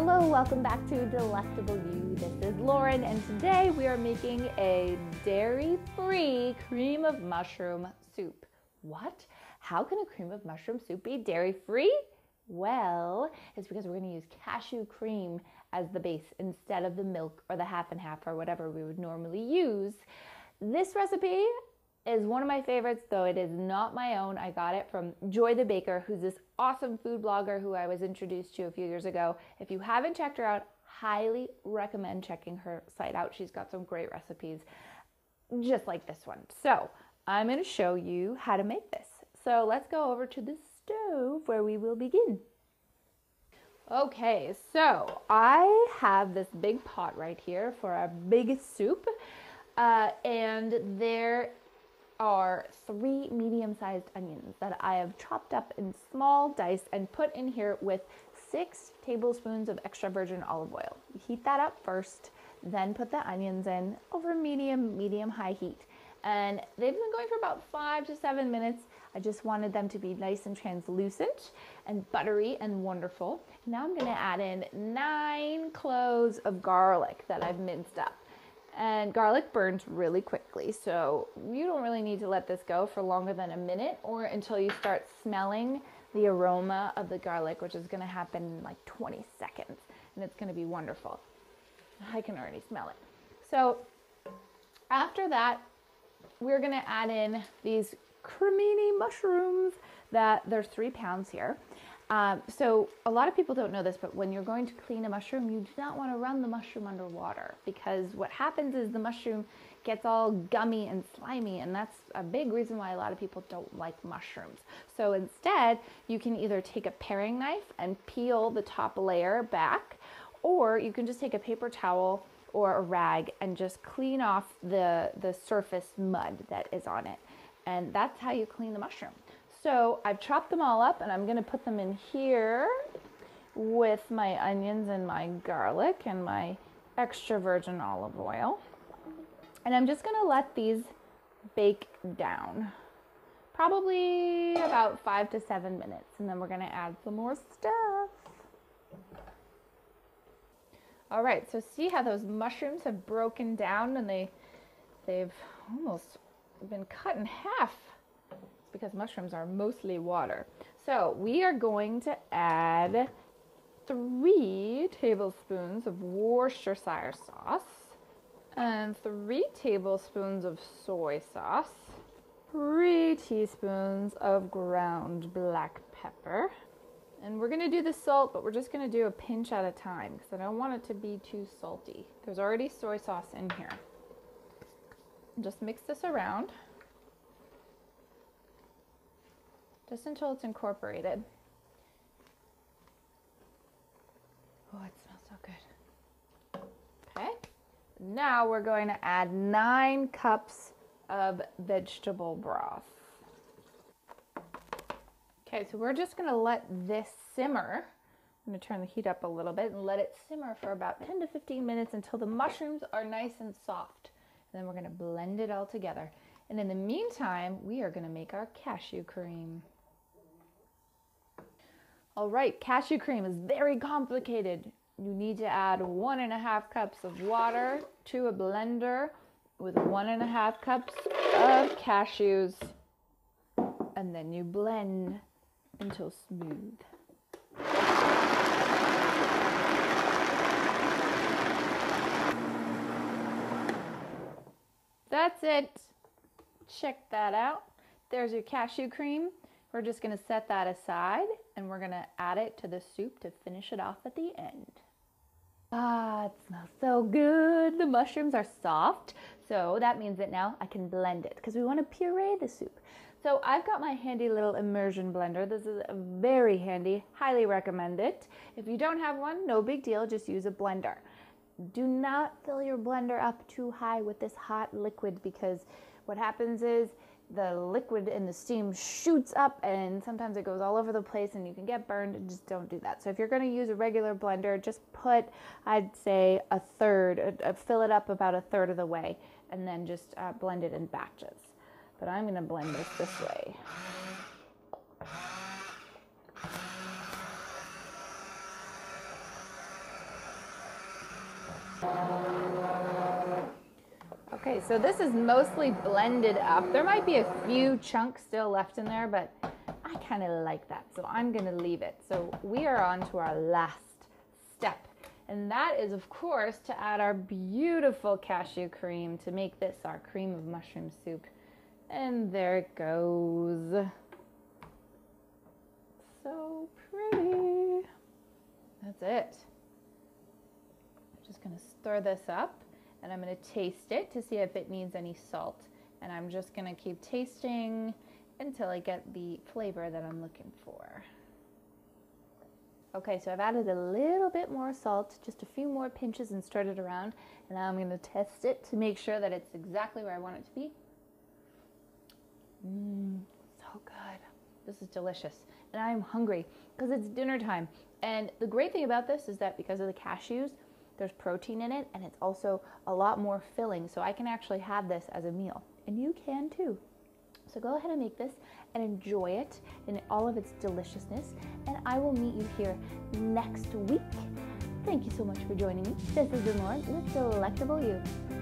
Hello, welcome back to Delectable You. This is Lauren, and today we are making a dairy-free cream of mushroom soup. What? How can a cream of mushroom soup be dairy-free? Well, it's because we're going to use cashew cream as the base instead of the milk or the half and half or whatever we would normally use. This recipe is one of my favorites, though it is not my own. I got it from Joy the Baker, who's this awesome food blogger who I was introduced to a few years ago. If you haven't checked her out, highly recommend checking her site out. She's got some great recipes just like this one. So I'm going to show you how to make this. So let's go over to the stove where we will begin. Okay, so I have this big pot right here for our big soup, and there are 3 medium-sized onions that I have chopped up in small dice and put in here with 6 tablespoons of extra virgin olive oil. You heat that up first, then put the onions in over medium-high heat. And they've been going for about 5 to 7 minutes. I just wanted them to be nice and translucent and buttery and wonderful. Now I'm gonna add in 9 cloves of garlic that I've minced up. And garlic burns really quickly, so you don't really need to let this go for longer than a minute or until you start smelling the aroma of the garlic, which is gonna happen in like 20 seconds, and it's gonna be wonderful. I can already smell it. So after that, we're gonna add in these Cremini mushrooms. There's 3 pounds here. So a lot of people don't know this, but when you're going to clean a mushroom, you do not want to run the mushroom under water, because what happens is the mushroom gets all gummy and slimy, and that's a big reason why a lot of people don't like mushrooms. So instead, you can either take a paring knife and peel the top layer back, or you can just take a paper towel or a rag and just clean off the surface mud that is on it. And that's how you clean the mushroom. So I've chopped them all up, and I'm gonna put them in here with my onions and my garlic and my extra virgin olive oil. And I'm just gonna let these bake down, probably about 5 to 7 minutes. And then we're gonna add some more stuff. All right, so see how those mushrooms have broken down and they've almost been cut in half, because mushrooms are mostly water. So we are going to add 3 tablespoons of Worcestershire sauce and 3 tablespoons of soy sauce, 3 teaspoons of ground black pepper. And we're gonna do the salt, but we're just gonna do a pinch at a time because I don't want it to be too salty. There's already soy sauce in here. Just mix this around just until it's incorporated. Oh, it smells so good. Okay, now we're going to add 9 cups of vegetable broth. Okay, so we're just gonna let this simmer. I'm gonna turn the heat up a little bit and let it simmer for about 10 to 15 minutes until the mushrooms are nice and soft. And then we're gonna blend it all together. And in the meantime, we are gonna make our cashew cream. All right, cashew cream is very complicated. You need to add 1.5 cups of water to a blender with 1.5 cups of cashews. And then you blend until smooth. That's it. Check that out. There's your cashew cream. We're just gonna set that aside, and we're gonna add it to the soup to finish it off at the end. Ah, it smells so good. The mushrooms are soft, so that means that now I can blend it because we want to puree the soup. So I've got my handy little immersion blender. This is very handy, highly recommend it. If you don't have one, no big deal, just use a blender. Do not fill your blender up too high with this hot liquid, because what happens is the liquid and the steam shoots up, and sometimes it goes all over the place and you can get burned. And just don't do that. So if you're going to use a regular blender, just put, I'd say, a third, fill it up about 1/3 of the way, and then just blend it in batches. But I'm going to blend this way. Okay, so this is mostly blended up. There might be a few chunks still left in there, but I kind of like that, so I'm gonna leave it. So we are on to our last step, and that is, of course, to add our beautiful cashew cream to make this our cream of mushroom soup. And there it goes. So pretty. That's it. I'm just gonna stir this up. And I'm going to taste it to see if it needs any salt. And I'm just going to keep tasting until I get the flavor that I'm looking for. Okay, so I've added a little bit more salt, just a few more pinches, and stirred it around. And now I'm going to test it to make sure that it's exactly where I want it to be. So good. This is delicious. And I'm hungry because it's dinner time. And the great thing about this is that because of the cashews, there's protein in it, and it's also a lot more filling, so I can actually have this as a meal, and you can too. So go ahead and make this and enjoy it in all of its deliciousness, and I will meet you here next week. Thank you so much for joining me. This has been Lauren with Delectable You.